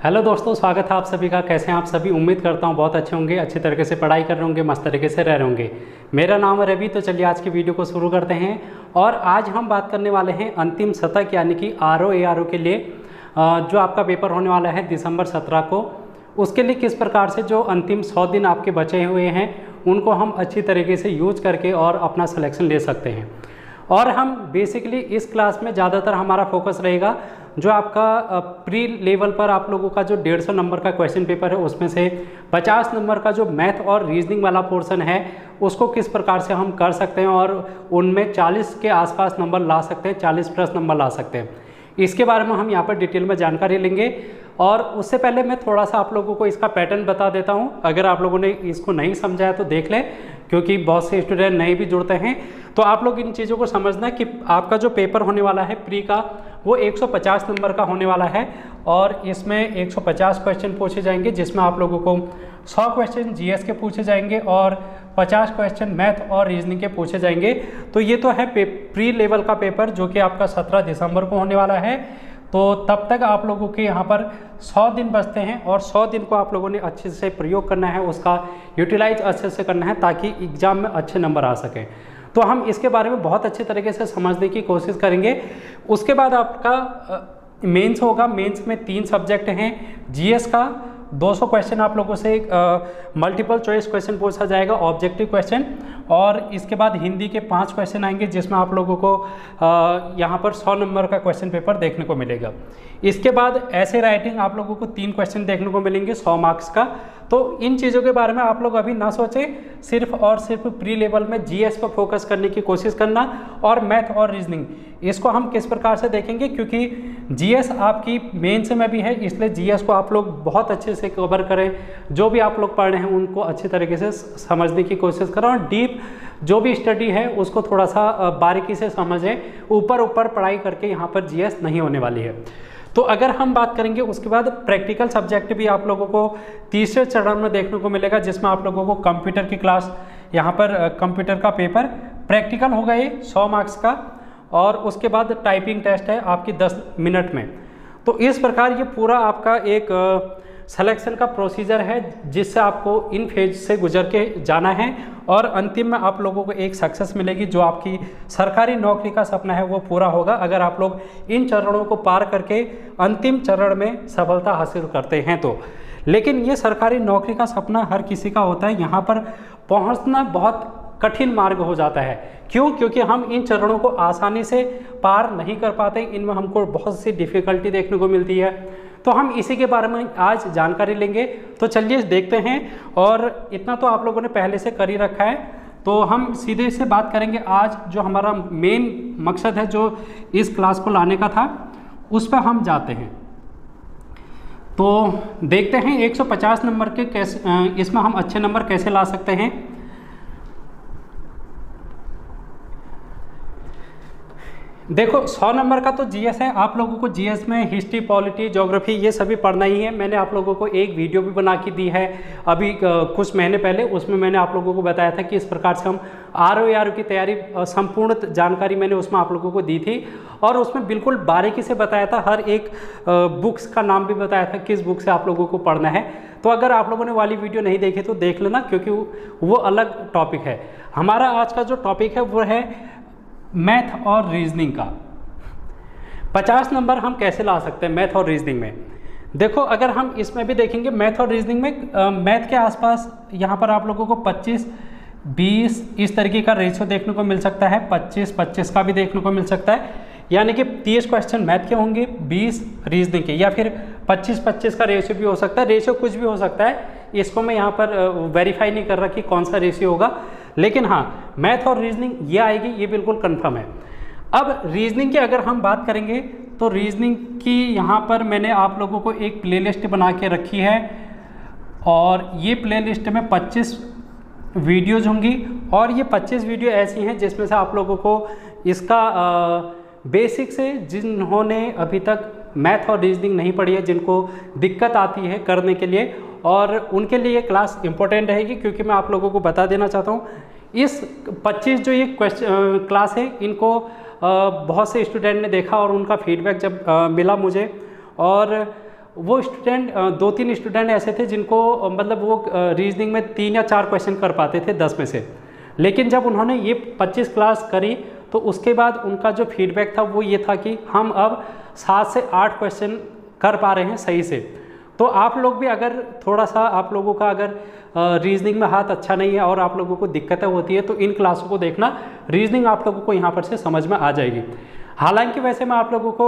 Hello दोस्तों, स्वागत है आप सभी का। कैसे हैं आप सभी? उम्मीद करता हूं बहुत अच्छे होंगे, अच्छे तरीके से पढ़ाई कर रहे होंगे, मस्त तरीके से रह रहे होंगे। मेरा नाम है रवि। तो चलिए आज की वीडियो को शुरू करते हैं। और आज हम बात करने वाले हैं अंतिम शतक यानी कि RO के लिए जो आपका पेपर होने वाला है दिसंबर 17 को। उसके लिए किस प्रकार से जो अंतिम 100 दिन आपके बचे हुए हैं उनको हम अच्छी तरीके से यूज करके और अपना सिलेक्शन ले सकते हैं। और हम बेसिकली इस क्लास में ज़्यादातर हमारा फोकस रहेगा जो आपका प्री लेवल पर आप लोगों का जो 150 नंबर का क्वेश्चन पेपर है उसमें से 50 नंबर का जो मैथ और रीजनिंग वाला पोर्शन है उसको किस प्रकार से हम कर सकते हैं और उनमें 40 के आसपास नंबर ला सकते हैं, 40 प्लस नंबर ला सकते हैं। इसके बारे में हम यहाँ पर डिटेल में जानकारी लेंगे। और उससे पहले मैं थोड़ा सा आप लोगों को इसका पैटर्न बता देता हूँ। अगर आप लोगों ने इसको नहीं समझा है तो देख लें, क्योंकि बहुत से स्टूडेंट नए भी जुड़ते हैं। तो आप लोग इन चीज़ों को समझना कि आपका जो पेपर होने वाला है प्री का वो 150 नंबर का होने वाला है। और इसमें 150 क्वेश्चन पूछे जाएंगे, जिसमें आप लोगों को 100 क्वेश्चन GS के पूछे जाएंगे और 50 क्वेश्चन मैथ और रीजनिंग के पूछे जाएंगे। तो ये तो है प्री लेवल का पेपर जो कि आपका 17 दिसंबर को होने वाला है। तो तब तक आप लोगों के यहाँ पर 100 दिन बचते हैं और 100 दिन को आप लोगों ने अच्छे से प्रयोग करना है, उसका यूटिलाइज अच्छे से करना है ताकि एग्ज़ाम में अच्छे नंबर आ सकें। तो हम इसके बारे में बहुत अच्छे तरीके से समझने की कोशिश करेंगे। उसके बाद आपका मेंस होगा। मेंस में 3 सब्जेक्ट हैं। GS का 200 क्वेश्चन आप लोगों से मल्टीपल चॉइस क्वेश्चन पूछा जाएगा, ऑब्जेक्टिव क्वेश्चन। और इसके बाद हिंदी के 5 क्वेश्चन आएंगे, जिसमें आप लोगों को यहाँ पर 100 नंबर का क्वेश्चन पेपर देखने को मिलेगा। इसके बाद ऐसे राइटिंग आप लोगों को 3 क्वेश्चन देखने को मिलेंगे 100 मार्क्स का। तो इन चीज़ों के बारे में आप लोग अभी ना सोचें, सिर्फ और सिर्फ प्री लेवल में GS पर फोकस करने की कोशिश करना। और मैथ और रीजनिंग इसको हम किस प्रकार से देखेंगे, क्योंकि GS आपकी मेंस में भी है, इसलिए GS को आप लोग बहुत अच्छे से कवर करें। जो भी आप लोग पढ़ रहे हैं उनको अच्छी तरीके से समझने की कोशिश करें और डीप जो भी स्टडी है उसको थोड़ा सा बारीकी से समझें। ऊपर पढ़ाई करके यहाँ पर GS नहीं होने वाली है। तो अगर हम बात करेंगे उसके बाद प्रैक्टिकल सब्जेक्ट भी आप लोगों को तीसरे चरण में देखने को मिलेगा, जिसमें आप लोगों को कंप्यूटर की क्लास, यहाँ पर कंप्यूटर का पेपर प्रैक्टिकल होगा ये 100 मार्क्स का। और उसके बाद टाइपिंग टेस्ट है आपकी 10 मिनट में। तो इस प्रकार ये पूरा आपका एक सिलेक्शन का प्रोसीजर है, जिससे आपको इन फेज से गुजर के जाना है और अंतिम में आप लोगों को एक सक्सेस मिलेगी। जो आपकी सरकारी नौकरी का सपना है वो पूरा होगा अगर आप लोग इन चरणों को पार करके अंतिम चरण में सफलता हासिल करते हैं तो। लेकिन ये सरकारी नौकरी का सपना हर किसी का होता है, यहाँ पर पहुँचना बहुत कठिन मार्ग हो जाता है। क्यों? क्योंकि हम इन चरणों को आसानी से पार नहीं कर पाते, इनमें हमको बहुत सी डिफ़िकल्टी देखने को मिलती है। तो हम इसी के बारे में आज जानकारी लेंगे। तो चलिए देखते हैं। और इतना तो आप लोगों ने पहले से कर ही रखा है, तो हम सीधे से बात करेंगे। आज जो हमारा मेन मकसद है जो इस क्लास को लाने का था उस पर हम जाते हैं। तो देखते हैं 150 नंबर के कैसे इसमें हम अच्छे नंबर कैसे ला सकते हैं। देखो 100 नंबर का तो GS है। आप लोगों को GS में हिस्ट्री, पॉलिटी, ज्योग्राफी ये सभी पढ़ना ही है। मैंने आप लोगों को एक वीडियो भी बना के दी है अभी कुछ महीने पहले। उसमें मैंने आप लोगों को बताया था कि इस प्रकार से हम RO की तैयारी, संपूर्ण जानकारी मैंने उसमें आप लोगों को दी थी। और उसमें बिल्कुल बारीकी से बताया था, हर एक बुक्स का नाम भी बताया था किस बुक से आप लोगों को पढ़ना है। तो अगर आप लोगों ने वाली वीडियो नहीं देखी तो देख लेना, क्योंकि वो अलग टॉपिक है। हमारा आज का जो टॉपिक है वो है मैथ और रीजनिंग का। 50 नंबर हम कैसे ला सकते हैं मैथ और रीजनिंग में। देखो अगर हम इसमें भी देखेंगे मैथ और रीजनिंग में मैथ के आसपास यहाँ पर आप लोगों को 25-20 इस तरीके का रेशियो देखने को मिल सकता है। 25-25 का भी देखने को मिल सकता है, यानी कि 30 क्वेश्चन मैथ के होंगे, 20 रीजनिंग के, या फिर 25-25 का रेशियो भी हो सकता है। रेशियो कुछ भी हो सकता है, इसको मैं यहाँ पर वेरीफाई नहीं कर रहा कि कौन सा रेशियो होगा। लेकिन हाँ, मैथ और रीजनिंग ये आएगी, ये बिल्कुल कंफर्म है। अब रीजनिंग की अगर हम बात करेंगे तो रीजनिंग की यहाँ पर मैंने आप लोगों को एक प्लेलिस्ट बना के रखी है। और ये प्लेलिस्ट में 25 वीडियोज़ होंगी। और ये 25 वीडियो ऐसी हैं जिसमें से आप लोगों को इसका बेसिक से, जिन्होंने अभी तक मैथ और रीजनिंग नहीं पढ़ी है, जिनको दिक्कत आती है करने के लिए, और उनके लिए ये क्लास इंपॉर्टेंट रहेगी। क्योंकि मैं आप लोगों को बता देना चाहता हूँ, इस 25 जो ये क्लास है इनको बहुत से स्टूडेंट ने देखा और उनका फीडबैक जब मिला मुझे, और वो स्टूडेंट 2-3 स्टूडेंट ऐसे थे जिनको मतलब वो रीजनिंग में 3 या 4 क्वेश्चन कर पाते थे 10 में से। लेकिन जब उन्होंने ये 25 क्लास करी तो उसके बाद उनका जो फीडबैक था वो ये था कि हम अब 7 से 8 क्वेश्चन कर पा रहे हैं सही से। तो आप लोग भी अगर थोड़ा सा आप लोगों का अगर रीजनिंग में हाथ अच्छा नहीं है और आप लोगों को दिक्कतें होती है तो इन क्लासों को देखना, रीजनिंग आप लोगों को यहाँ पर से समझ में आ जाएगी। हालांकि वैसे मैं आप लोगों को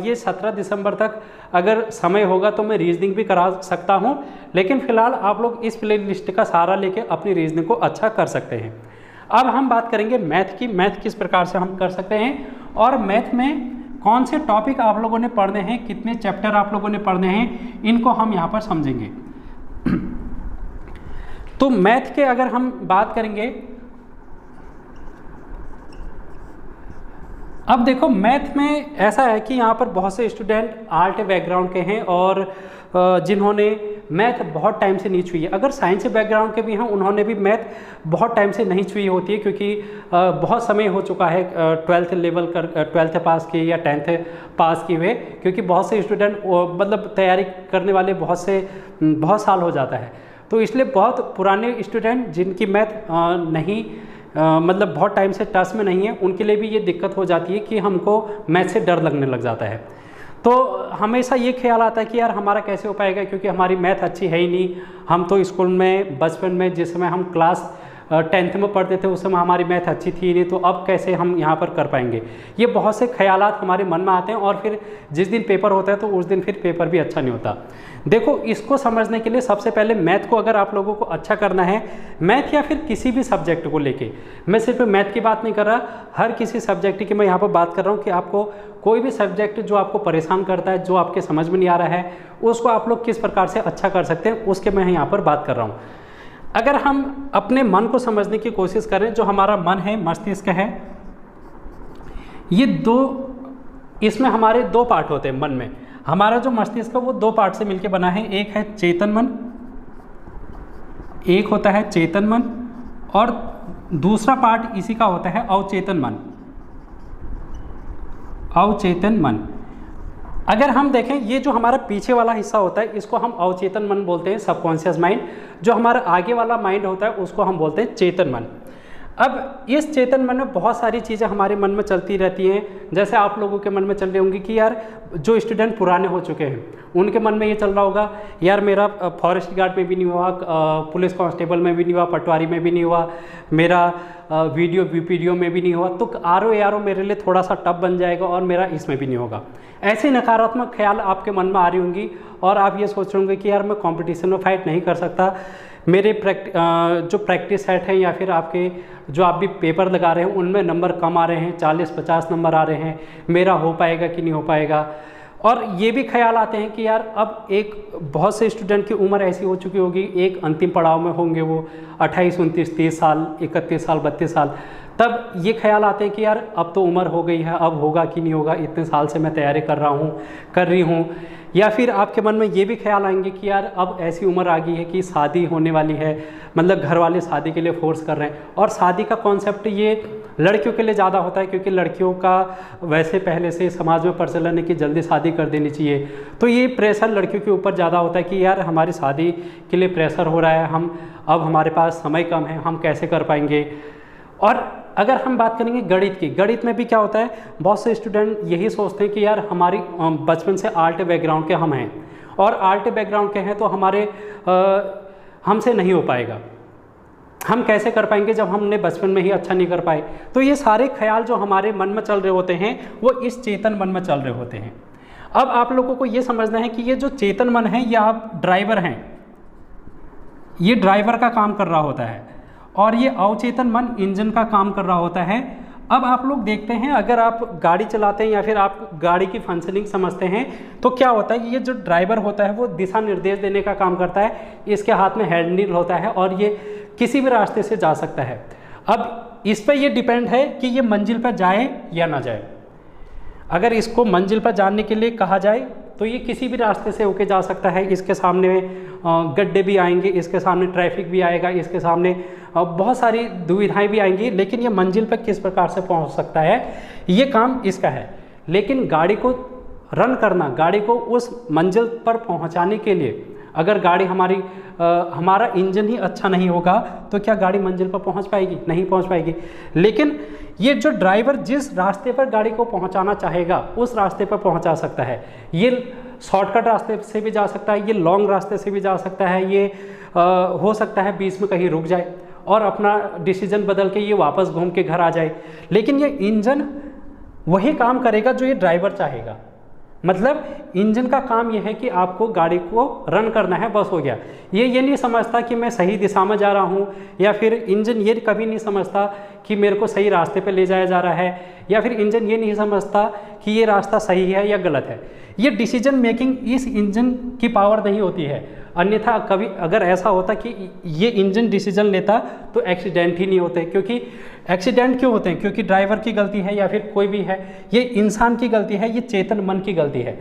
ये 17 दिसंबर तक अगर समय होगा तो मैं रीजनिंग भी करा सकता हूँ, लेकिन फ़िलहाल आप लोग इस प्ले लिस्ट का सहारा लेके अपनी रीजनिंग को अच्छा कर सकते हैं। अब हम बात करेंगे मैथ की, मैथ किस प्रकार से हम कर सकते हैं और मैथ में कौन से टॉपिक आप लोगों ने पढ़ने हैं, कितने चैप्टर आप लोगों ने पढ़ने हैं, इनको हम यहाँ पर समझेंगे। तो मैथ के अगर हम बात करेंगे, अब देखो मैथ में ऐसा है कि यहाँ पर बहुत से स्टूडेंट आर्ट बैकग्राउंड के हैं और जिन्होंने मैथ बहुत टाइम से नहीं छुई है। अगर साइंस बैकग्राउंड के भी हैं उन्होंने भी मैथ बहुत टाइम से नहीं छुई होती है, क्योंकि बहुत समय हो चुका है 12th लेवल कर 12th पास किए या 10th पास किए हुए, क्योंकि बहुत से स्टूडेंट मतलब तैयारी करने वाले बहुत साल हो जाता है। तो इसलिए बहुत पुराने स्टूडेंट जिनकी मैथ नहीं मतलब बहुत टाइम से टच में नहीं है, उनके लिए भी ये दिक्कत हो जाती है कि हमको मैथ से डर लगने लग जाता है। तो हमेशा ये ख्याल आता है कि यार हमारा कैसे हो पाएगा, क्योंकि हमारी मैथ अच्छी है ही नहीं। हम तो स्कूल में बचपन में जिस समय हम क्लास 10th में पढ़ते थे उस समय हमारी मैथ अच्छी थी नहीं, तो अब कैसे हम यहाँ पर कर पाएंगे। ये बहुत से ख्यालात हमारे मन में आते हैं और फिर जिस दिन पेपर होता है तो उस दिन फिर पेपर भी अच्छा नहीं होता। देखो इसको समझने के लिए सबसे पहले मैथ को अगर आप लोगों को अच्छा करना है, मैथ या फिर किसी भी सब्जेक्ट को लेके, मैं सिर्फ मैथ की बात नहीं कर रहा, हर किसी सब्जेक्ट की मैं यहाँ पर बात कर रहा हूँ कि आपको कोई भी सब्जेक्ट जो आपको परेशान करता है, जो आपके समझ में नहीं आ रहा है, उसको आप लोग किस प्रकार से अच्छा कर सकते हैं उसके मैं यहाँ पर बात कर रहा हूँ। अगर हम अपने मन को समझने की कोशिश करें, जो हमारा मन है, मस्तिष्क है, ये इसमें हमारे 2 पार्ट होते हैं मन में। हमारा जो मस्तिष्क है वो 2 पार्ट से मिलकर बना है, एक है चेतन मन, एक होता है चेतन मन और दूसरा पार्ट इसी का होता है अवचेतन मन। अवचेतन मन, अगर हम देखें ये जो हमारा पीछे वाला हिस्सा होता है इसको हम अवचेतन मन बोलते हैं, सबकॉन्शियस माइंड। जो हमारा आगे वाला माइंड होता है उसको हम बोलते हैं चेतन मन। अब इस चेतन मन में बहुत सारी चीज़ें हमारे मन में चलती रहती हैं। जैसे आप लोगों के मन में चल रही होंगी कि यार जो स्टूडेंट पुराने हो चुके हैं उनके मन में ये चल रहा होगा, यार मेरा फॉरेस्ट गार्ड में भी नहीं हुआ, पुलिस कांस्टेबल में भी नहीं हुआ, पटवारी में भी नहीं हुआ, मेरा वीपीडीओ में भी नहीं हुआ, तो आरओ मेरे लिए थोड़ा सा टफ बन जाएगा और मेरा इसमें भी नहीं होगा। ऐसे नकारात्मक ख्याल आपके मन में आ रही होंगी और आप ये सोच रहे होंगे कि यार मैं कंपटीशन में फाइट नहीं कर सकता, मेरे जो प्रैक्टिस सेट हैं या फिर आपके जो आप भी पेपर लगा रहे हैं उनमें नंबर कम आ रहे हैं, 40-50 नंबर आ रहे हैं, मेरा हो पाएगा कि नहीं हो पाएगा। और ये भी ख्याल आते हैं कि यार अब बहुत से स्टूडेंट की उम्र ऐसी हो चुकी होगी, एक अंतिम पड़ाव में होंगे वो 28, 29, 30 साल, 31 साल, 32 साल, तब ये ख्याल आते हैं कि यार अब तो उम्र हो गई है, अब होगा कि नहीं होगा, इतने साल से मैं तैयारी कर रही हूँ। या फिर आपके मन में ये भी ख्याल आएंगे कि यार अब ऐसी उम्र आ गई है कि शादी होने वाली है, मतलब घर वाले शादी के लिए फोर्स कर रहे हैं। और शादी का कॉन्सेप्ट ये लड़कियों के लिए ज़्यादा होता है, क्योंकि लड़कियों का वैसे पहले से समाज में प्रचलन है कि जल्दी शादी कर देनी चाहिए। तो ये प्रेशर लड़कियों के ऊपर ज़्यादा होता है कि यार हमारी शादी के लिए प्रेशर हो रहा है, अब हमारे पास समय कम है, हम कैसे कर पाएंगे। और अगर हम बात करेंगे गणित की, गणित में भी क्या होता है, बहुत से स्टूडेंट यही सोचते हैं कि यार हमारी बचपन से आर्ट बैकग्राउंड के हम हैं और आर्ट बैकग्राउंड के हैं तो हमसे नहीं हो पाएगा, हम कैसे कर पाएंगे जब हमने बचपन में ही अच्छा नहीं कर पाए। तो ये सारे ख्याल जो हमारे मन में चल रहे होते हैं वो इस चेतन मन में चल रहे होते हैं। अब आप लोगों को ये समझना है कि ये जो चेतन मन है ये आप ड्राइवर हैं, ये ड्राइवर का काम कर रहा होता है और ये अवचेतन मन इंजन का काम कर रहा होता है। अब आप लोग देखते हैं, अगर आप गाड़ी चलाते हैं या फिर आप गाड़ी की फंक्शनिंग समझते हैं तो क्या होता है, ये जो ड्राइवर होता है वो दिशा निर्देश देने का काम करता है, इसके हाथ में हैंडल होता है और ये किसी भी रास्ते से जा सकता है। अब इस पर ये डिपेंड है कि ये मंजिल पर जाए या ना जाए। अगर इसको मंजिल पर जाने के लिए कहा जाए तो ये किसी भी रास्ते से होके जा सकता है। इसके सामने गड्ढे भी आएंगे, इसके सामने ट्रैफिक भी आएगा, इसके सामने बहुत सारी दुविधाएं भी आएंगी, लेकिन ये मंजिल पर किस प्रकार से पहुंच सकता है ये काम इसका है। लेकिन गाड़ी को रन करना, गाड़ी को उस मंजिल पर पहुंचाने के लिए, अगर गाड़ी हमारा इंजन ही अच्छा नहीं होगा तो क्या गाड़ी मंजिल पर पहुंच पाएगी? नहीं पहुंच पाएगी। लेकिन ये जो ड्राइवर जिस रास्ते पर गाड़ी को पहुंचाना चाहेगा उस रास्ते पर पहुंचा सकता है। ये शॉर्टकट रास्ते से भी जा सकता है, ये लॉन्ग रास्ते से भी जा सकता है, ये हो सकता है बीच में कहीं रुक जाए और अपना डिसीजन बदल के ये वापस घूम के घर आ जाए। लेकिन ये इंजन वही काम करेगा जो ये ड्राइवर चाहेगा। मतलब इंजन का काम यह है कि आपको गाड़ी को रन करना है, बस हो गया। ये नहीं समझता कि मैं सही दिशा में जा रहा हूँ, या फिर इंजन ये कभी नहीं समझता कि मेरे को सही रास्ते पे ले जाया जा रहा है, या फिर इंजन ये नहीं समझता कि ये रास्ता सही है या गलत है। ये डिसीजन मेकिंग इस इंजन की पावर नहीं होती है। अन्यथा कभी अगर ऐसा होता कि ये इंजन डिसीजन लेता तो एक्सीडेंट ही नहीं होते। क्योंकि एक्सीडेंट क्यों होते हैं? क्योंकि ड्राइवर की गलती है या फिर कोई भी है, ये इंसान की गलती है, ये चेतन मन की गलती है।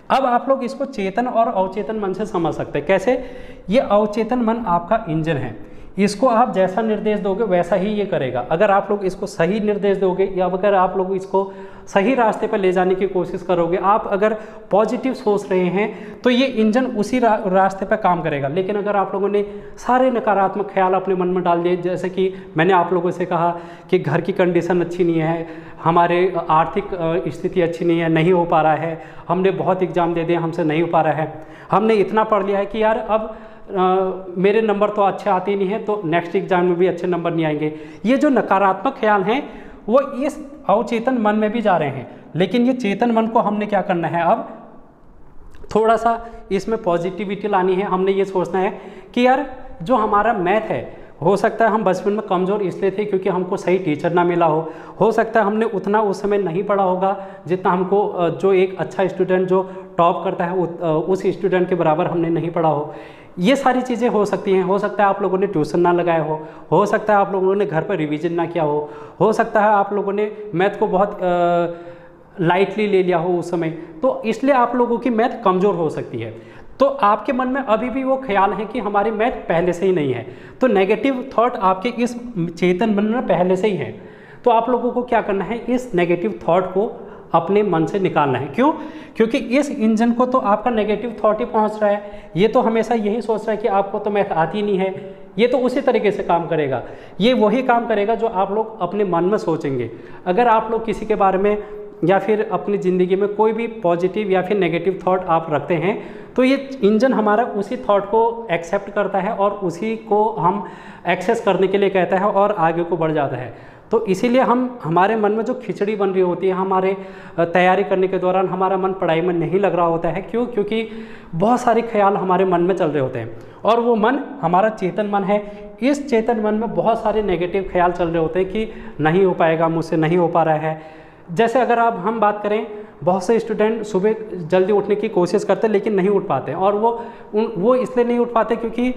अब आप लोग इसको चेतन और अवचेतन मन से समझ सकते हैं। कैसे? ये अवचेतन मन आपका इंजन है, इसको आप जैसा निर्देश दोगे वैसा ही ये करेगा। अगर आप लोग इसको सही निर्देश दोगे या अगर आप लोग इसको सही रास्ते पर ले जाने की कोशिश करोगे, आप अगर पॉजिटिव सोच रहे हैं तो ये इंजन उसी रास्ते पर काम करेगा। लेकिन अगर आप लोगों ने सारे नकारात्मक ख्याल अपने मन में डाल दिए, जैसे कि मैंने आप लोगों से कहा कि घर की कंडीशन अच्छी नहीं है, हमारे आर्थिक स्थिति अच्छी नहीं है, नहीं हो पा रहा है, हमने बहुत एग्ज़ाम दे दिए, हमसे नहीं हो पा रहा है, हमने इतना पढ़ लिया है कि यार अब मेरे नंबर तो अच्छे आते ही नहीं है, तो नेक्स्ट एग्जाम में भी अच्छे नंबर नहीं आएंगे। ये जो नकारात्मक ख्याल हैं वो इस अवचेतन मन में भी जा रहे हैं। लेकिन ये चेतन मन को हमने क्या करना है, अब थोड़ा सा इसमें पॉजिटिविटी लानी है। हमने ये सोचना है कि यार जो हमारा मैथ है, हो सकता है हम बचपन में कमज़ोर इसलिए थे क्योंकि हमको सही टीचर ना मिला हो सकता है हमने उतना उस समय नहीं पढ़ा होगा जितना हमको जो एक अच्छा स्टूडेंट जो टॉप करता है उस स्टूडेंट के बराबर हमने नहीं पढ़ा हो। ये सारी चीज़ें हो सकती हैं। हो सकता है आप लोगों ने ट्यूशन ना लगाया हो सकता है आप लोगों ने घर पर रिवीजन ना किया हो सकता है आप लोगों ने मैथ को बहुत लाइटली ले लिया हो उस समय, तो इसलिए आप लोगों की मैथ कमज़ोर हो सकती है। तो आपके मन में अभी भी वो ख्याल है कि हमारी मैथ पहले से ही नहीं है, तो नेगेटिव थॉट आपके इस चेतन मन में पहले से ही है। तो आप लोगों को क्या करना है, इस नेगेटिव थॉट को अपने मन से निकालना है। क्यों? क्योंकि इस इंजन को तो आपका नेगेटिव थॉट ही पहुंच रहा है। ये तो हमेशा यही सोच रहा है कि आपको तो मैथ आती नहीं है। ये तो उसी तरीके से काम करेगा, ये वही काम करेगा जो आप लोग अपने मन में सोचेंगे। अगर आप लोग किसी के बारे में या फिर अपनी ज़िंदगी में कोई भी पॉजिटिव या फिर नेगेटिव थॉट आप रखते हैं तो ये इंजन हमारा उसी थॉट को एक्सेप्ट करता है और उसी को हम एक्सेस करने के लिए कहता है और आगे को बढ़ जाता है। तो इसीलिए हमारे मन में जो खिचड़ी बन रही होती है, हमारे तैयारी करने के दौरान हमारा मन पढ़ाई में नहीं लग रहा होता है। क्यों? क्योंकि बहुत सारे ख्याल हमारे मन में चल रहे होते हैं और वो मन हमारा चेतन मन है। इस चेतन मन में बहुत सारे नेगेटिव ख्याल चल रहे होते हैं कि नहीं हो पाएगा, मुझसे नहीं हो पा रहा है। जैसे अगर हम बात करें, बहुत से स्टूडेंट सुबह जल्दी उठने की कोशिश करते हैं लेकिन नहीं उठ पाते, और वो इसलिए नहीं उठ पाते क्योंकि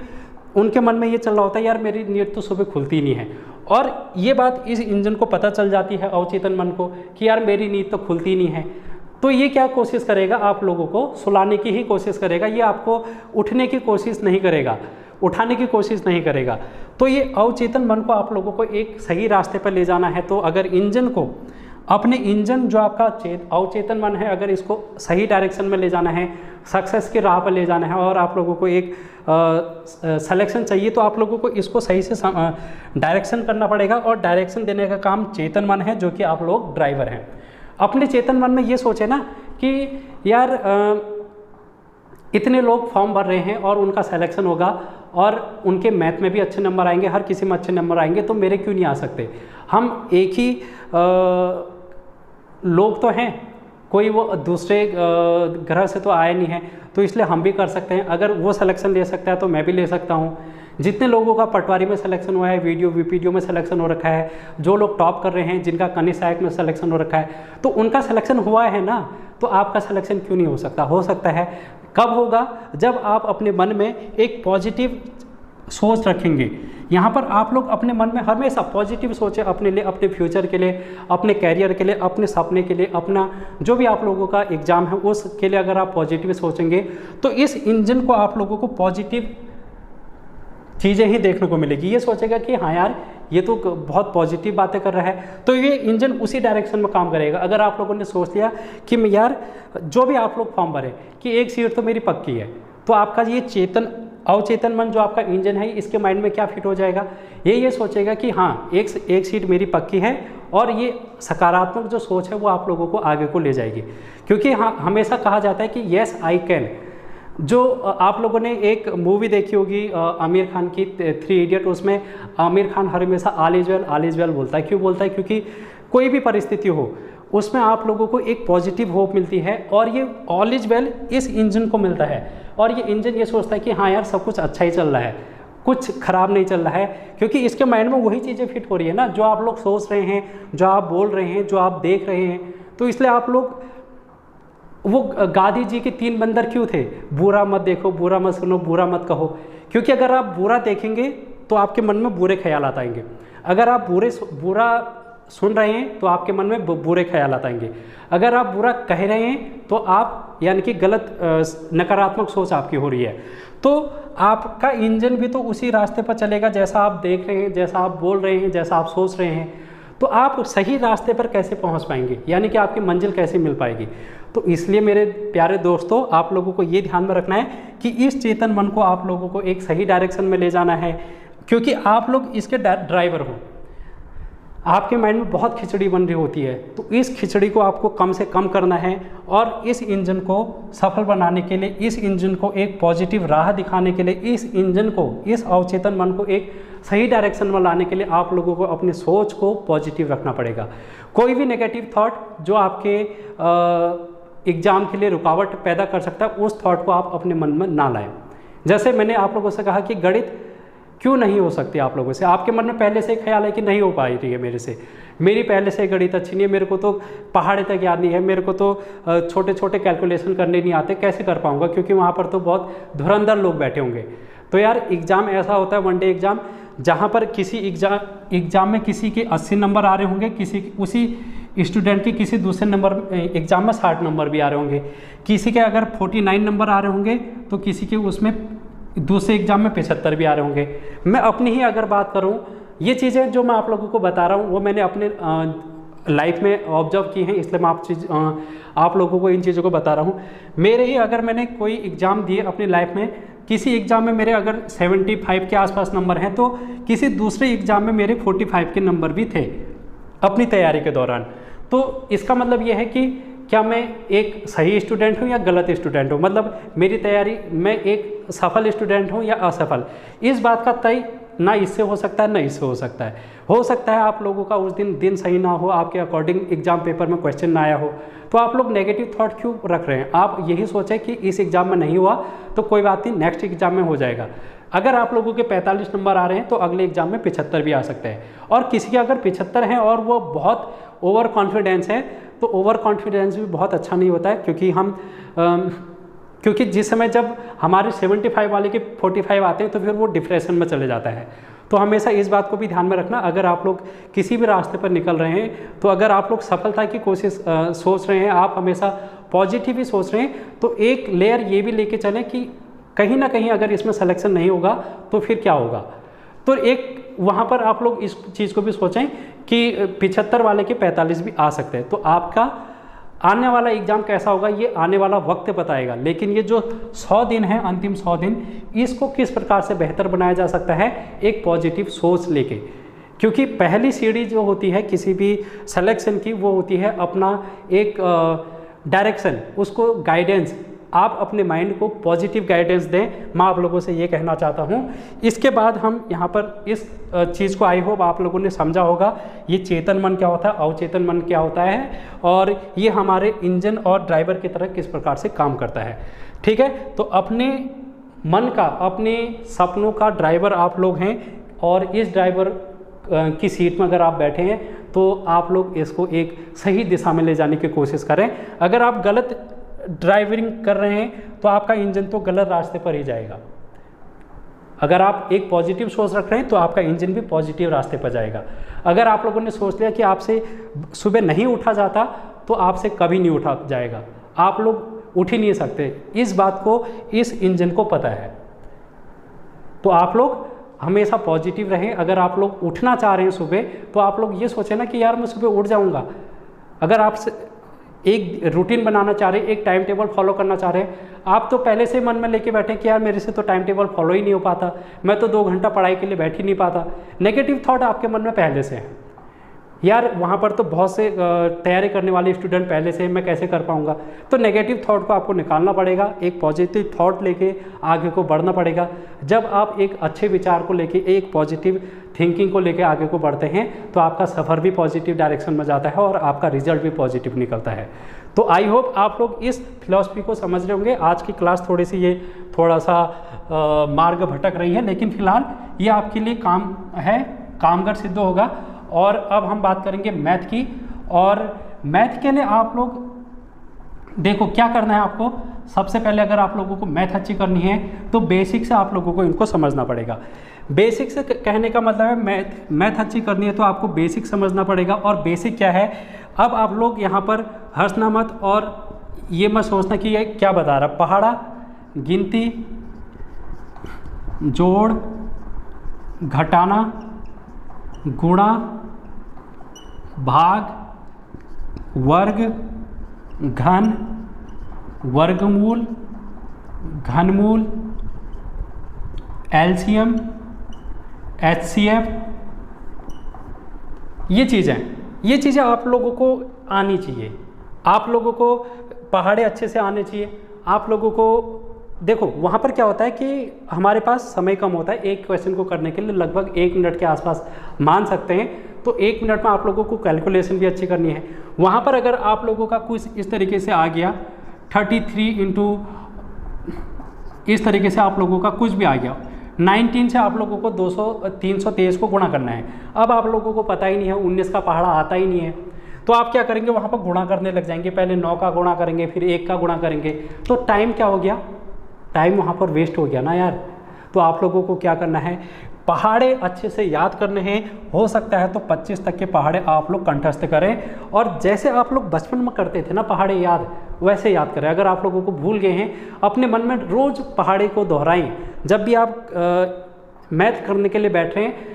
उनके मन में ये चल रहा होता है यार मेरी नींद तो सुबह खुलती नहीं है। और ये बात इस इंजन को पता चल जाती है, अवचेतन मन को, कि यार मेरी नींद तो खुलती नहीं है। तो ये क्या कोशिश करेगा, आप लोगों को सुलाने की ही कोशिश करेगा, ये आपको उठने की कोशिश नहीं करेगा, उठाने की कोशिश नहीं करेगा। तो ये अवचेतन मन को आप लोगों को एक सही रास्ते पर ले जाना है। तो अगर इंजन को, अपने इंजन जो आपका अवचेतन मन है, अगर इसको सही डायरेक्शन में ले जाना है, सक्सेस की राह पर ले जाना है और आप लोगों को एक सिलेक्शन चाहिए, तो आप लोगों को इसको सही से डायरेक्शन करना पड़ेगा। और डायरेक्शन देने का काम चेतन मन है, जो कि आप लोग ड्राइवर हैं। अपने चेतन मन में ये सोचे ना कि यार इतने लोग फॉर्म भर रहे हैं और उनका सिलेक्शन होगा और उनके मैथ में भी अच्छे नंबर आएंगे, हर किसी में अच्छे नंबर आएंगे, तो मेरे क्यों नहीं आ सकते। हम एक ही लोग तो हैं, कोई वो दूसरे ग्रह से तो आए नहीं है, तो इसलिए हम भी कर सकते हैं। अगर वो सिलेक्शन ले सकता है तो मैं भी ले सकता हूँ। जितने लोगों का पटवारी में सिलेक्शन हुआ है, वीपीडीओ में सिलेक्शन हो रखा है, जो लोग टॉप कर रहे हैं, जिनका कनिष्ठ सहायक में सिलेक्शन हो रखा है, तो उनका सिलेक्शन हुआ है ना, तो आपका सिलेक्शन क्यों नहीं हो सकता। हो सकता है। कब होगा? जब आप अपने मन में एक पॉजिटिव सोच रखेंगे। यहाँ पर आप लोग अपने मन में हमेशा पॉजिटिव सोचें, अपने लिए, अपने फ्यूचर के लिए, अपने कैरियर के लिए, अपने सपने के लिए, अपना जो भी आप लोगों का एग्ज़ाम है उसके लिए अगर आप पॉजिटिव सोचेंगे तो इस इंजन को आप लोगों को पॉजिटिव चीज़ें ही देखने को मिलेगी। ये सोचेगा कि हाँ यार ये तो बहुत पॉजिटिव बातें कर रहा है, तो ये इंजन उसी डायरेक्शन में काम करेगा। अगर आप लोगों ने सोच लिया कि मैं यार जो भी आप लोग फॉर्म भरे कि एक सीट तो मेरी पक्की है, तो आपका ये अवचेतन मन जो आपका इंजन है इसके माइंड में क्या फिट हो जाएगा, ये सोचेगा कि हाँ एक सीट मेरी पक्की है, और ये सकारात्मक जो सोच है वो आप लोगों को आगे को ले जाएगी। क्योंकि हाँ हमेशा कहा जाता है कि येस आई कैन। जो आप लोगों ने एक मूवी देखी होगी आमिर खान की 3 इडियट, उसमें आमिर खान हमेशा ऑल इज वेल बोलता है। क्यों बोलता है? क्योंकि कोई भी परिस्थिति हो उसमें आप लोगों को एक पॉजिटिव होप मिलती है, और ये ऑल इज वेल इस इंजन को मिलता है, और ये इंजन ये सोचता है कि हाँ यार सब कुछ अच्छा ही चल रहा है, कुछ खराब नहीं चल रहा है, क्योंकि इसके माइंड में वही चीज़ें फिट हो रही है ना जो आप लोग सोच रहे हैं, जो आप बोल रहे हैं, जो आप देख रहे हैं। तो इसलिए आप लोग, वो गांधी जी के 3 बंदर क्यों थे? बुरा मत देखो, बुरा मत सुनो, बुरा मत कहो। क्योंकि अगर आप बुरा देखेंगे तो आपके मन में बुरे ख्याल आएंगे, अगर आप बुरा सुन रहे हैं तो आपके मन में बुरे ख्याल आएंगे, अगर आप बुरा कह रहे हैं तो आप यानी कि गलत नकारात्मक सोच आपकी हो रही है, तो आपका इंजन भी तो उसी रास्ते पर चलेगा जैसा आप देख रहे हैं, जैसा आप बोल रहे हैं, जैसा आप सोच रहे हैं। तो आप सही रास्ते पर कैसे पहुंच पाएंगे, यानी कि आपकी मंजिल कैसे मिल पाएगी। तो इसलिए मेरे प्यारे दोस्तों, आप लोगों को ये ध्यान में रखना है कि इस चेतन मन को आप लोगों को एक सही डायरेक्शन में ले जाना है, क्योंकि आप लोग इसके ड्राइवर हो। आपके माइंड में बहुत खिचड़ी बन रही होती है, तो इस खिचड़ी को आपको कम से कम करना है, और इस इंजन को सफल बनाने के लिए, इस इंजन को एक पॉजिटिव राह दिखाने के लिए, इस इंजन को, इस अवचेतन मन को एक सही डायरेक्शन में लाने के लिए आप लोगों को अपनी सोच को पॉजिटिव रखना पड़ेगा। कोई भी नेगेटिव थॉट जो आपके एग्ज़ाम के लिए रुकावट पैदा कर सकता है, उस थॉट को आप अपने मन में ना लाएं। जैसे मैंने आप लोगों से कहा कि गणित क्यों नहीं हो सकती आप लोगों से, आपके मन में पहले से ख्याल है कि नहीं हो पा रही है मेरे से, मेरी पहले से गणित अच्छी नहीं है, मेरे को तो पहाड़ी तक याद नहीं है, मेरे को तो छोटे छोटे कैलकुलेशन करने नहीं आते, कैसे कर पाऊंगा, क्योंकि वहाँ पर तो बहुत धुरंधर लोग बैठे होंगे। तो यार एग्ज़ाम ऐसा होता है, 1 डे एग्ज़ाम, जहाँ पर किसी एग्ज़ाम में किसी के 80 नंबर आ रहे होंगे, उसी स्टूडेंट के किसी दूसरे नंबर एग्ज़ाम में 60 नंबर भी आ रहे होंगे, किसी के अगर 49 नंबर आ रहे होंगे तो किसी के उसमें दूसरे एग्ज़ाम में 75 भी आ रहे होंगे। मैं अपनी ही अगर बात करूं, ये चीज़ें जो मैं आप लोगों को बता रहा हूं वो मैंने अपने लाइफ में ऑब्जर्व की हैं, इसलिए मैं आप लोगों को इन चीज़ों को बता रहा हूं। मेरे ही अगर मैंने कोई एग्ज़ाम दिए अपनी लाइफ में, किसी एग्ज़ाम में मेरे अगर 75 के आसपास नंबर हैं, तो किसी दूसरे एग्ज़ाम में मेरे 45 के नंबर भी थे अपनी तैयारी के दौरान। तो इसका मतलब ये है कि क्या मैं एक सही स्टूडेंट हूँ या गलत स्टूडेंट हूँ, मतलब मेरी तैयारी, मैं एक सफल स्टूडेंट हूँ या असफल, इस बात का तय ना इससे हो सकता है ना इससे हो सकता है। हो सकता है आप लोगों का उस दिन सही ना हो, आपके अकॉर्डिंग एग्जाम पेपर में क्वेश्चन ना आया हो, तो आप लोग नेगेटिव थॉट क्यों रख रहे हैं? आप यही सोचें कि इस एग्ज़ाम में नहीं हुआ तो कोई बात नहीं, नेक्स्ट एग्जाम में हो जाएगा। अगर आप लोगों के 45 नंबर आ रहे हैं तो अगले एग्जाम में 75 भी आ सकते हैं, और किसी के अगर 75 हैं और वो बहुत ओवर कॉन्फिडेंस है, तो ओवर कॉन्फिडेंस भी बहुत अच्छा नहीं होता है, क्योंकि जिस समय जब हमारे 75 वाले के 45 आते हैं तो फिर वो डिप्रेशन में चले जाता है। तो हमेशा इस बात को भी ध्यान में रखना, अगर आप लोग किसी भी रास्ते पर निकल रहे हैं, तो अगर आप लोग सफलता की कोशिश सोच रहे हैं, आप हमेशा पॉजिटिव ही सोच रहे हैं, तो एक लेयर ये भी लेके चलें कि कहीं ना कहीं अगर इसमें सिलेक्शन नहीं होगा तो फिर क्या होगा। तो एक वहाँ पर आप लोग इस चीज़ को भी सोचें कि 75 वाले के 45 भी आ सकते हैं। तो आपका आने वाला एग्ज़ाम कैसा होगा ये आने वाला वक्त बताएगा, लेकिन ये जो 100 दिन है, अंतिम 100 दिन, इसको किस प्रकार से बेहतर बनाया जा सकता है एक पॉजिटिव सोच लेके। क्योंकि पहली सीढ़ी जो होती है किसी भी सिलेक्शन की, वो होती है अपना एक डायरेक्शन, उसको गाइडेंस, आप अपने माइंड को पॉजिटिव गाइडेंस दें। मैं आप लोगों से ये कहना चाहता हूँ। इसके बाद हम यहाँ पर इस चीज़ को आई होप आप लोगों ने समझा होगा, ये चेतन मन क्या होता है, अवचेतन मन क्या होता है, और ये हमारे इंजन और ड्राइवर की तरह किस प्रकार से काम करता है। ठीक है, तो अपने मन का, अपने सपनों का ड्राइवर आप लोग हैं, और इस ड्राइवर की सीट में अगर आप बैठे हैं तो आप लोग इसको एक सही दिशा में ले जाने की कोशिश करें। अगर आप गलत ड्राइविंग कर रहे हैं तो आपका इंजन तो गलत रास्ते पर ही जाएगा। अगर आप एक पॉजिटिव सोच रख रहे हैं तो आपका इंजन भी पॉजिटिव रास्ते पर जाएगा। अगर आप लोगों ने सोच लिया कि आपसे सुबह नहीं उठा जाता तो आपसे कभी नहीं उठा जाएगा, आप लोग उठ ही नहीं सकते। इस बात को इस इंजन को पता है। तो आप लोग हमेशा पॉजिटिव रहें। अगर आप लोग उठना चाह रहे हैं सुबह, तो आप लोग ये सोचें ना कि यार मैं सुबह उठ जाऊँगा। अगर आप एक रूटीन बनाना चाह रहे हैं, एक टाइम टेबल फॉलो करना चाह रहे हैं, आप तो पहले से मन में लेके बैठे कि यार मेरे से तो टाइम टेबल फॉलो ही नहीं हो पाता, मैं तो 2 घंटा पढ़ाई के लिए बैठ ही नहीं पाता। नेगेटिव थॉट आपके मन में पहले से है, यार वहाँ पर तो बहुत से तैयारी करने वाले स्टूडेंट पहले से, मैं कैसे कर पाऊँगा। तो नेगेटिव थॉट को आपको निकालना पड़ेगा, एक पॉजिटिव थॉट लेके आगे को बढ़ना पड़ेगा। जब आप एक अच्छे विचार को लेके, एक पॉजिटिव थिंकिंग को लेके आगे को बढ़ते हैं, तो आपका सफ़र भी पॉजिटिव डायरेक्शन में जाता है और आपका रिजल्ट भी पॉजिटिव निकलता है। तो आई होप आप लोग इस फिलॉसफी को समझ रहे होंगे। आज की क्लास थोड़ा सा मार्ग भटक रही है, लेकिन फिलहाल ये आपके लिए काम है, कामगर सिद्ध होगा। और अब हम बात करेंगे मैथ की। और मैथ के लिए आप लोग देखो क्या करना है आपको। सबसे पहले अगर आप लोगों को मैथ अच्छी करनी है तो बेसिक से आप लोगों को इनको समझना पड़ेगा। बेसिक से कहने का मतलब है मैथ अच्छी करनी है तो आपको बेसिक समझना पड़ेगा। और बेसिक क्या है, अब आप लोग यहाँ पर हंसना मत और ये मत सोचना कि ये क्या बता रहा। पहाड़ा, गिनती, जोड़, घटाना, गुणा, भाग, वर्ग, घन, वर्गमूल, घनमूल, एलसीएम, एचसीएफ, ये चीज़ें आप लोगों को आनी चाहिए। आप लोगों को पहाड़े अच्छे से आने चाहिए। आप लोगों को देखो वहाँ पर क्या होता है कि हमारे पास समय कम होता है। एक क्वेश्चन को करने के लिए लगभग 1 मिनट के आसपास मान सकते हैं। तो 1 मिनट में आप लोगों को कैलकुलेशन भी अच्छी करनी है। वहाँ पर अगर आप लोगों का कुछ इस तरीके से आ गया 33 इंटू इस तरीके से आप लोगों का कुछ भी आ गया 19 से आप लोगों को 323 को गुणा करना है। अब आप लोगों को पता ही नहीं है, 19 का पहाड़ा आता ही नहीं है, तो आप क्या करेंगे वहाँ पर गुणा करने लग जाएंगे। पहले 9 का गुणा करेंगे, फिर 1 का गुणा करेंगे, तो टाइम क्या हो गया, टाइम वहाँ पर वेस्ट हो गया ना यार। तो आप लोगों को क्या करना है, पहाड़े अच्छे से याद करने हैं। हो सकता है तो 25 तक के पहाड़े आप लोग कंठस्थ करें और जैसे आप लोग बचपन में करते थे ना पहाड़े याद, वैसे याद करें। अगर आप लोगों को भूल गए हैं, अपने मन में रोज़ पहाड़े को दोहराएं। जब भी आप मैथ करने के लिए बैठ रहे हैं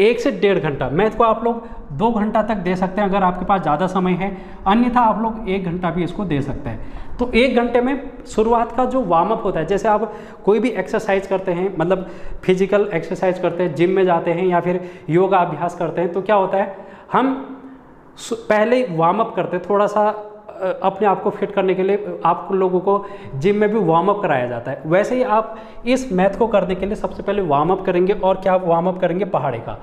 1 से 1.5 घंटा, मैथ को आप लोग 2 घंटा तक दे सकते हैं अगर आपके पास ज़्यादा समय है, अन्यथा आप लोग 1 घंटा भी इसको दे सकते हैं। तो 1 घंटे में शुरुआत का जो वार्म अप होता है, जैसे आप कोई भी एक्सरसाइज करते हैं, मतलब फिजिकल एक्सरसाइज करते हैं, जिम में जाते हैं या फिर योगा अभ्यास करते हैं, तो क्या होता है हम पहले वार्म अप करते हैं। थोड़ा सा अपने आप को फिट करने के लिए आप लोगों को जिम में भी वार्म अप कराया जाता है। वैसे ही आप इस मैथ को करने के लिए सबसे पहले वार्म अप करेंगे। और क्या वार्म अप करेंगे, पहाड़े का,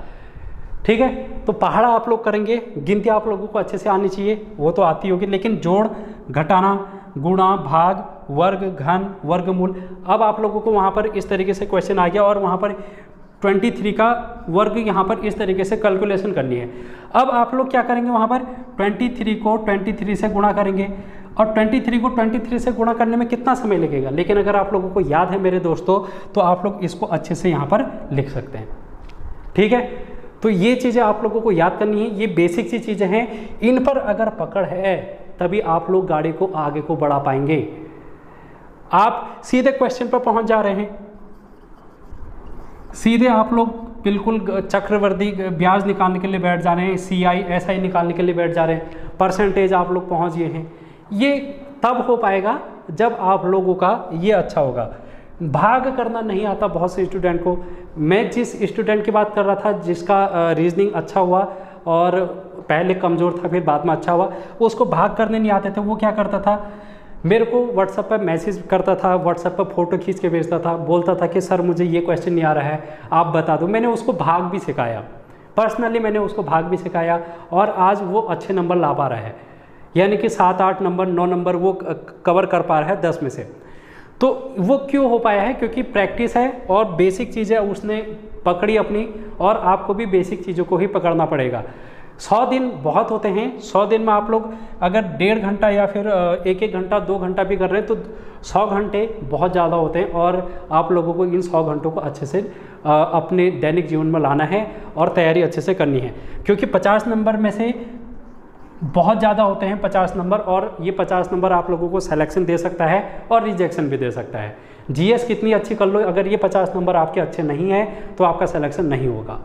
ठीक है। तो पहाड़ा आप लोग करेंगे। गिनती आप लोगों को अच्छे से आनी चाहिए, वो तो आती होगी, लेकिन जोड़, घटाना, गुणा, भाग, वर्ग, घन, वर्गमूल, अब आप लोगों को वहाँ पर इस तरीके से क्वेश्चन आ गया और वहाँ पर 23 का वर्ग यहाँ पर इस तरीके से कैलकुलेशन करनी है। अब आप लोग क्या करेंगे, वहाँ पर 23 को 23 से गुणा करेंगे और 23 को 23 से गुणा करने में कितना समय लगेगा। लेकिन अगर आप लोगों को याद है मेरे दोस्तों, तो आप लोग इसको अच्छे से यहाँ पर लिख सकते हैं, ठीक है। तो ये चीज़ें आप लोगों को याद करनी है, ये बेसिक सी चीज़ें हैं। इन पर अगर पकड़ है तभी आप लोग गाड़ी को आगे को बढ़ा पाएंगे। आप सीधे क्वेश्चन पर पहुँच जा रहे हैं, सीधे आप लोग बिल्कुल चक्रवर्ती ब्याज निकालने के लिए बैठ जा रहे हैं, CI SI निकालने के लिए बैठ जा रहे हैं, परसेंटेज आप लोग पहुंच गए हैं। ये तब हो पाएगा जब आप लोगों का ये अच्छा होगा। भाग करना नहीं आता बहुत से स्टूडेंट को। मैं जिस स्टूडेंट की बात कर रहा था जिसका रीजनिंग अच्छा हुआ और पहले कमज़ोर था फिर बाद में अच्छा हुआ, उसको भाग करने नहीं आते थे। वो क्या करता था, मेरे को व्हाट्सएप पर मैसेज करता था, व्हाट्सएप पर फ़ोटो खींच के भेजता था, बोलता था कि सर मुझे ये क्वेश्चन नहीं आ रहा है, आप बता दो। मैंने उसको भाग भी सिखाया, पर्सनली मैंने उसको भाग भी सिखाया और आज वो अच्छे नंबर ला पा रहा है। यानी कि 7, 8 नंबर, 9 नंबर वो कवर कर पा रहा है 10 में से। तो वो क्यों हो पाया है, क्योंकि प्रैक्टिस है और बेसिक चीज़ें उसने पकड़ी अपनी, और आपको भी बेसिक चीज़ों को ही पकड़ना पड़ेगा। 100 दिन बहुत होते हैं। 100 दिन में आप लोग अगर 1.5 घंटा या फिर 1-1 घंटा 2 घंटा भी कर रहे हैं तो 100 घंटे बहुत ज़्यादा होते हैं। और आप लोगों को इन 100 घंटों को अच्छे से अपने दैनिक जीवन में लाना है और तैयारी अच्छे से करनी है, क्योंकि 50 नंबर में से बहुत ज़्यादा होते हैं 50 नंबर, और ये 50 नंबर आप लोगों को सिलेक्शन दे सकता है और रिजेक्शन भी दे सकता है। जीएस कितनी अच्छी कर लो, अगर ये 50 नंबर आपके अच्छे नहीं हैं तो आपका सिलेक्शन नहीं होगा।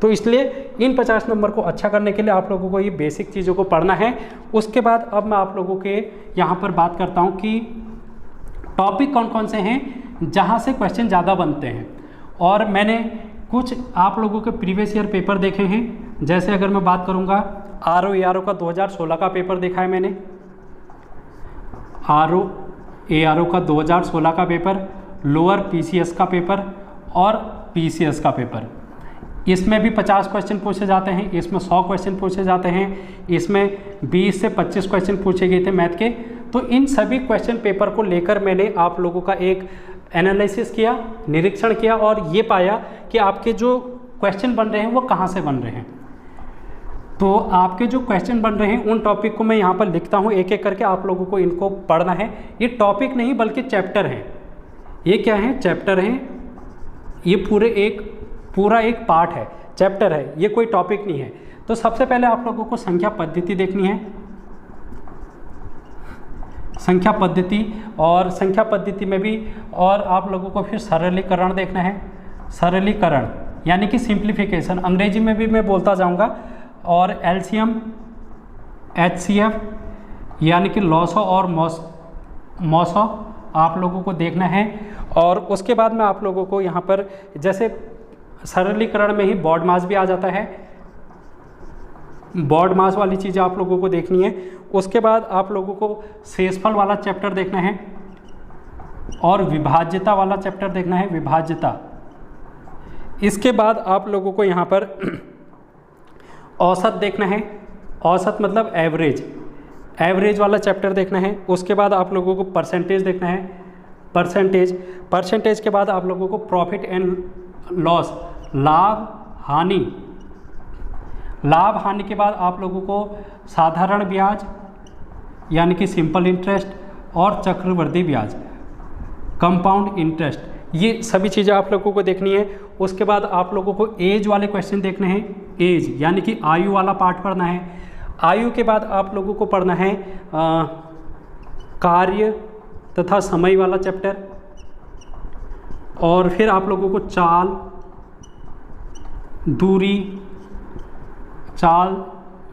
तो इसलिए इन 50 नंबर को अच्छा करने के लिए आप लोगों को ये बेसिक चीज़ों को पढ़ना है। उसके बाद अब मैं आप लोगों के यहाँ पर बात करता हूँ कि टॉपिक कौन कौन से हैं जहाँ से क्वेश्चन ज़्यादा बनते हैं। और मैंने कुछ आप लोगों के प्रीवियस ईयर पेपर देखे हैं, जैसे अगर मैं बात करूँगा RO का 2016 का पेपर देखा है मैंने, RO का 2016 का पेपर, लोअर PCS का पेपर और PCS का पेपर। इसमें भी 50 क्वेश्चन पूछे जाते हैं, इसमें 100 क्वेश्चन पूछे जाते हैं, इसमें 20 से 25 क्वेश्चन पूछे गए थे मैथ के। तो इन सभी क्वेश्चन पेपर को लेकर मैंने आप लोगों का एक एनालिसिस किया, निरीक्षण किया और ये पाया कि आपके जो क्वेश्चन बन रहे हैं वो कहाँ से बन रहे हैं। तो आपके जो क्वेश्चन बन रहे हैं उन टॉपिक को मैं यहाँ पर लिखता हूँ एक एक करके, आप लोगों को इनको पढ़ना है। ये टॉपिक नहीं बल्कि चैप्टर हैं। ये क्या है? चैप्टर हैं। ये पूरा एक पार्ट है, चैप्टर है, ये कोई टॉपिक नहीं है। तो सबसे पहले आप लोगों को संख्या पद्धति देखनी है, संख्या पद्धति, और संख्या पद्धति में भी और आप लोगों को फिर सरलीकरण देखना है। सरलीकरण यानी कि सिंप्लीफिकेशन, अंग्रेजी में भी मैं बोलता जाऊंगा। और एलसीएम, एचसीएफ यानी कि लॉसो और मॉसो आप लोगों को देखना है। और उसके बाद में आप लोगों को यहाँ पर जैसे सरलीकरण में ही बॉड मास भी आ जाता है, बॉड मास वाली चीज़ें आप लोगों को देखनी है। उसके बाद आप लोगों को शेषफल वाला चैप्टर देखना है और विभाज्यता वाला चैप्टर देखना है, विभाज्यता। इसके बाद आप लोगों को यहाँ पर औसत देखना है, औसत मतलब एवरेज, एवरेज वाला चैप्टर देखना है। उसके बाद आप लोगों को परसेंटेज देखना है, परसेंटेज के बाद आप लोगों को प्रॉफिट एंड लॉस, लाभ हानि, लाभ हानि के बाद आप लोगों को साधारण ब्याज यानी कि सिंपल इंटरेस्ट और चक्रवृद्धि ब्याज, कंपाउंड इंटरेस्ट, ये सभी चीज़ें आप लोगों को देखनी है। उसके बाद आप लोगों को एज वाले क्वेश्चन देखने हैं, एज यानी कि आयु वाला पार्ट पढ़ना है। आयु के बाद आप लोगों को पढ़ना है कार्य तथा समय वाला चैप्टर। और फिर आप लोगों को चाल,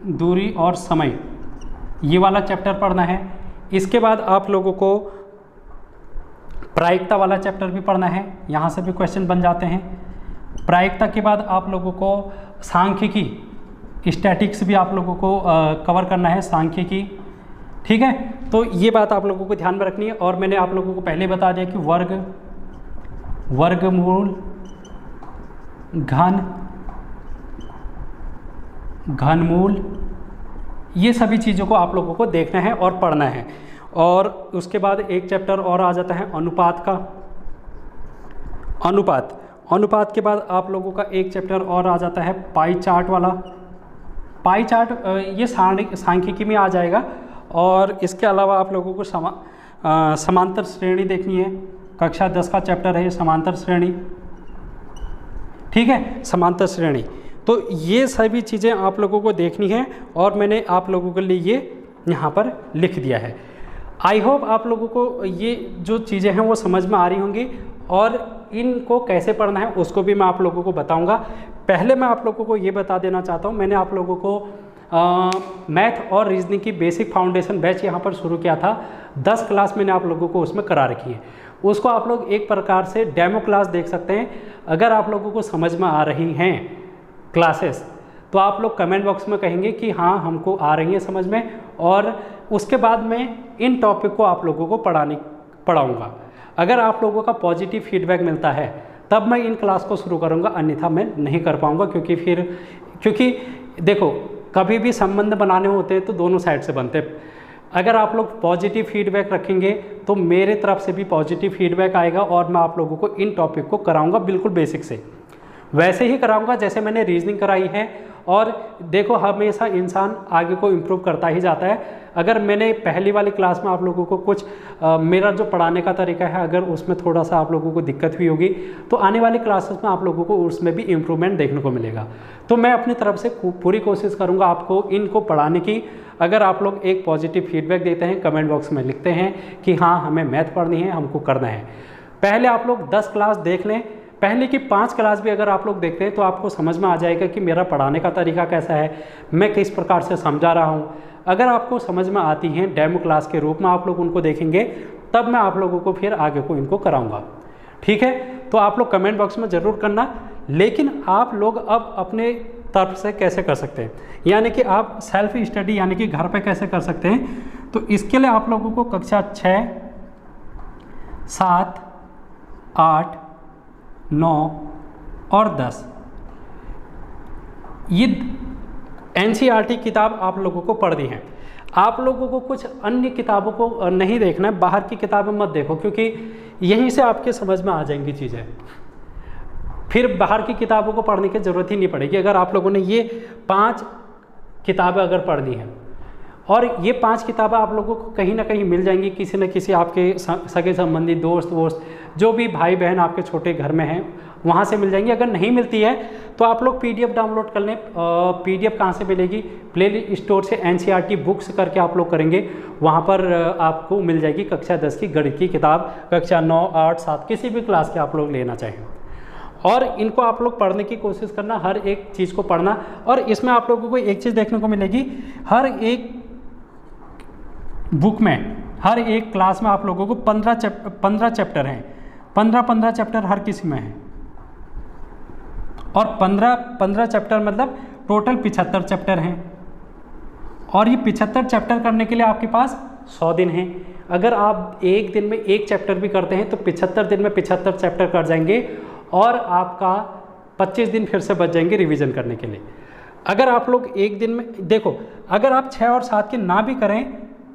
दूरी और समय, ये वाला चैप्टर पढ़ना है। इसके बाद आप लोगों को प्रायिकता वाला चैप्टर भी पढ़ना है, यहाँ से भी क्वेश्चन बन जाते हैं। प्रायिकता के बाद आप लोगों को सांख्यिकी, स्टैटिक्स भी आप लोगों को कवर करना है, सांख्यिकी, ठीक है। तो ये बात आप लोगों को ध्यान में रखनी है। और मैंने आप लोगों को पहले बता दिया कि वर्गमूल, घनमूल, ये सभी चीज़ों को आप लोगों को देखना है और पढ़ना है। और उसके बाद एक चैप्टर और आ जाता है अनुपात का, अनुपात के बाद आप लोगों का एक चैप्टर और आ जाता है पाई चार्ट वाला। पाई चार्ट ये सांख्यिकी में आ जाएगा। और इसके अलावा आप लोगों को समांतर श्रेणी देखनी है, कक्षा 10 का चैप्टर है ये, समांतर श्रेणी, ठीक है, समांतर श्रेणी। तो ये सभी चीज़ें आप लोगों को देखनी है और मैंने आप लोगों के लिए ये यहाँ पर लिख दिया है। आई होप आप लोगों को ये जो चीज़ें हैं वो समझ में आ रही होंगी और इनको कैसे पढ़ना है उसको भी मैं आप लोगों को बताऊंगा। पहले मैं आप लोगों को ये बता देना चाहता हूँ, मैंने आप लोगों को मैथ और रीजनिंग की बेसिक फाउंडेशन बैच यहाँ पर शुरू किया था। 10 क्लास मैंने आप लोगों को उसमें करा रखी है। उसको आप लोग एक प्रकार से डेमो क्लास देख सकते हैं। अगर आप लोगों को समझ में आ रही हैं क्लासेस तो आप लोग कमेंट बॉक्स में कहेंगे कि हाँ हमको आ रही है समझ में, और उसके बाद मैं इन टॉपिक को आप लोगों को पढ़ाऊँगा। अगर आप लोगों का पॉजिटिव फीडबैक मिलता है तब मैं इन क्लास को शुरू करूँगा, अन्यथा मैं नहीं कर पाऊँगा। क्योंकि देखो कभी भी संबंध बनाने होते हैं तो दोनों साइड से बनते हैं। अगर आप लोग पॉजिटिव फीडबैक रखेंगे तो मेरे तरफ से भी पॉजिटिव फीडबैक आएगा और मैं आप लोगों को इन टॉपिक को कराऊंगा बिल्कुल बेसिक से, वैसे ही कराऊंगा जैसे मैंने रीजनिंग कराई है। और देखो हमेशा इंसान आगे को इम्प्रूव करता ही जाता है। अगर मैंने पहली वाली क्लास में आप लोगों को कुछ मेरा जो पढ़ाने का तरीका है अगर उसमें थोड़ा सा आप लोगों को दिक्कत हुई होगी तो आने वाली क्लासेस में आप लोगों को उसमें भी इम्प्रूवमेंट देखने को मिलेगा। तो मैं अपनी तरफ से पूरी कोशिश करूँगा आपको इनको पढ़ाने की। अगर आप लोग एक पॉजिटिव फीडबैक देते हैं, कमेंट बॉक्स में लिखते हैं कि हाँ हमें मैथ पढ़नी है, हमको करना है, पहले आप लोग 10 क्लास देख लें, पहले की 5 क्लास भी अगर आप लोग देखते हैं तो आपको समझ में आ जाएगा कि मेरा पढ़ाने का तरीका कैसा है, मैं किस प्रकार से समझा रहा हूँ। अगर आपको समझ में आती हैं डेमो क्लास के रूप में आप लोग उनको देखेंगे, तब मैं आप लोगों को फिर आगे को इनको कराऊंगा। ठीक है, तो आप लोग कमेंट बॉक्स में ज़रूर करना। लेकिन आप लोग अब अपने तरफ से कैसे कर सकते हैं, यानी कि आप सेल्फ स्टडी यानी कि घर पे कैसे कर सकते हैं, तो इसके लिए आप लोगों को कक्षा 6, 7, 8, 9 और 10 ये NCERT किताब आप लोगों को पढ़नी है। आप लोगों को कुछ अन्य किताबों को नहीं देखना है, बाहर की किताबें मत देखो, क्योंकि यहीं से आपके समझ में आ जाएंगी चीज़ें। फिर बाहर की किताबों को पढ़ने की ज़रूरत ही नहीं पड़ेगी। अगर आप लोगों ने ये 5 किताबें अगर पढ़नी है, और ये 5 किताबें आप लोगों को कहीं ना कहीं मिल जाएंगी, किसी न किसी आपके सगे संबंधी दोस्त जो भी भाई बहन आपके छोटे घर में हैं वहाँ से मिल जाएंगी। अगर नहीं मिलती है तो आप लोग PDF डाउनलोड कर लें। PDF कहाँ से मिलेगी, प्ले स्टोर से NCERT बुक्स करके आप लोग करेंगे, वहाँ पर आपको मिल जाएगी कक्षा 10 की गणित की किताब, कक्षा 9, 8, 7 किसी भी क्लास के आप लोग लेना चाहें। और इनको आप लोग पढ़ने की कोशिश करना, हर एक चीज़ को पढ़ना। और इसमें आप लोगों को एक चीज़ देखने को मिलेगी, हर एक बुक में, हर एक क्लास में आप लोगों को 15 चैप्टर हैं, 15 चैप्टर हर किसी में है। और 15 चैप्टर मतलब टोटल 75 चैप्टर हैं। और ये 75 चैप्टर करने के लिए आपके पास 100 दिन हैं। अगर आप एक दिन में एक चैप्टर भी करते हैं तो 75 दिन में 75 चैप्टर कर जाएंगे, और आपका 25 दिन फिर से बच जाएंगे रिवीजन करने के लिए। अगर आप लोग एक दिन में देखो, अगर आप 6 और 7 के ना भी करें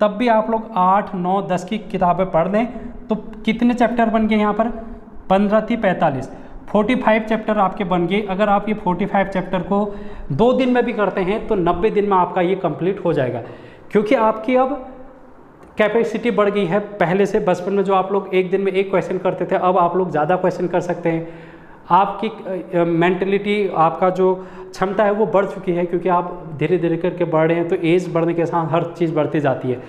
तब भी आप लोग 8, 9, 10 की किताबें पढ़ लें तो कितने चैप्टर बन गए यहाँ पर, 15 थी 45, 45 चैप्टर आपके बन गए। अगर आप ये 45 चैप्टर को 2 दिन में भी करते हैं तो 90 दिन में आपका ये कंप्लीट हो जाएगा, क्योंकि आपकी अब कैपेसिटी बढ़ गई है। पहले से बचपन में जो आप लोग एक दिन में एक क्वेश्चन करते थे, अब आप लोग ज़्यादा क्वेश्चन कर सकते हैं। आपकी मेंटलिटी, आपका जो क्षमता है वो बढ़ चुकी है, क्योंकि आप धीरे धीरे करके बढ़ रहे हैं, तो एज बढ़ने के साथ हर चीज़ बढ़ती जाती है।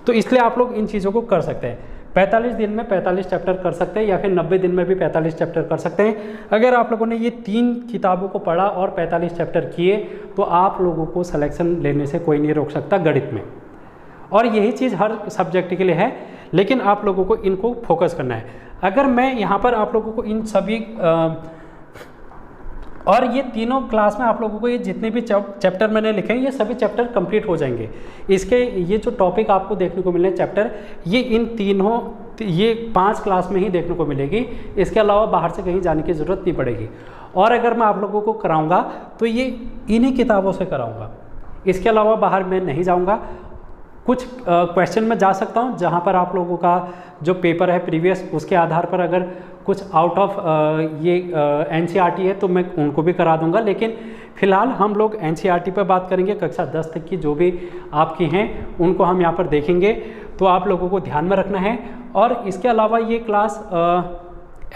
तो इसलिए आप लोग इन चीज़ों को कर सकते हैं। 45 दिन में 45 चैप्टर कर सकते हैं, या फिर 90 दिन में भी 45 चैप्टर कर सकते हैं। अगर आप लोगों ने ये 3 किताबों को पढ़ा और 45 चैप्टर किए तो आप लोगों को सिलेक्शन लेने से कोई नहीं रोक सकता गणित में। और यही चीज़ हर सब्जेक्ट के लिए है, लेकिन आप लोगों को इनको फोकस करना है। अगर मैं यहाँ पर आप लोगों को इन सभी और ये तीनों क्लास में आप लोगों को ये जितने भी चैप्टर मैंने लिखे हैं ये सभी चैप्टर कंप्लीट हो जाएंगे। इसके ये जो टॉपिक आपको देखने को मिले चैप्टर, ये इन तीनों ये 5 क्लास में ही देखने को मिलेगी। इसके अलावा बाहर से कहीं जाने की ज़रूरत नहीं पड़ेगी। और अगर मैं आप लोगों को कराऊंगा तो ये इन्हीं किताबों से कराऊंगा, इसके अलावा बाहर मैं नहीं जाऊंगा। कुछ क्वेश्चन में जा सकता हूं जहां पर आप लोगों का जो पेपर है प्रीवियस, उसके आधार पर अगर कुछ आउट ऑफ ये NCERT है तो मैं उनको भी करा दूंगा। लेकिन फ़िलहाल हम लोग NCERT पर बात करेंगे। कक्षा 10 तक की जो भी आपकी हैं उनको हम यहाँ पर देखेंगे, तो आप लोगों को ध्यान में रखना है। और इसके अलावा ये क्लास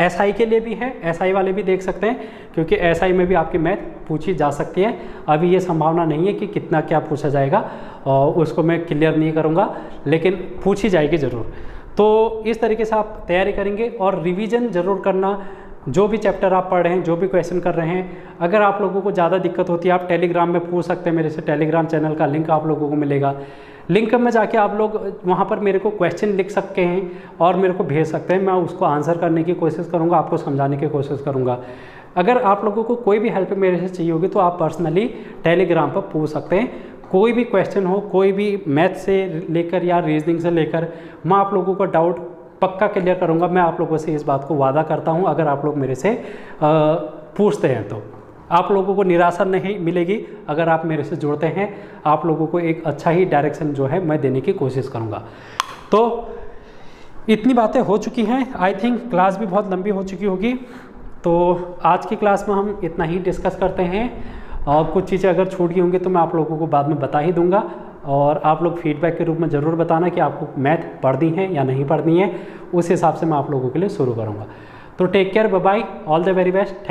SI के लिए भी है, SI वाले भी देख सकते हैं, क्योंकि SI में भी आपकी मैथ पूछी जा सकती है। अभी ये संभावना नहीं है कि कितना क्या पूछा जाएगा, और उसको मैं क्लियर नहीं करूँगा, लेकिन पूछी जाएगी ज़रूर। तो इस तरीके से आप तैयारी करेंगे और रिवीजन ज़रूर करना। जो भी चैप्टर आप पढ़ रहे हैं, जो भी क्वेश्चन कर रहे हैं, अगर आप लोगों को ज़्यादा दिक्कत होती है आप टेलीग्राम में पूछ सकते हैं मेरे से। टेलीग्राम चैनल का लिंक आप लोगों को मिलेगा। लिंक में जाके आप लोग वहाँ पर मेरे को क्वेश्चन लिख सकते हैं और मेरे को भेज सकते हैं। मैं उसको आंसर करने की कोशिश करूँगा, आपको समझाने की कोशिश करूँगा। अगर आप लोगों को कोई भी हेल्प मेरे से चाहिए होगी तो आप पर्सनली टेलीग्राम पर पूछ सकते हैं। कोई भी क्वेश्चन हो, कोई भी मैथ से लेकर या रीजनिंग से लेकर, मैं आप लोगों को डाउट पक्का क्लियर करूँगा। मैं आप लोगों से इस बात को वादा करता हूँ। अगर आप लोग मेरे से पूछते हैं तो आप लोगों को निराशा नहीं मिलेगी। अगर आप मेरे से जुड़ते हैं, आप लोगों को एक अच्छा ही डायरेक्शन जो है मैं देने की कोशिश करूँगा। तो इतनी बातें हो चुकी हैं। आई थिंक क्लास भी बहुत लंबी हो चुकी होगी, तो आज की क्लास में हम इतना ही डिस्कस करते हैं। और कुछ चीज़ें अगर छूट गई होंगी तो मैं आप लोगों को बाद में बता ही दूंगा, और आप लोग फीडबैक के रूप में ज़रूर बताना कि आपको मैथ पढ़नी है या नहीं पढ़नी है। उस हिसाब से मैं आप लोगों के लिए शुरू करूँगा। तो take care, bye bye, all the very best.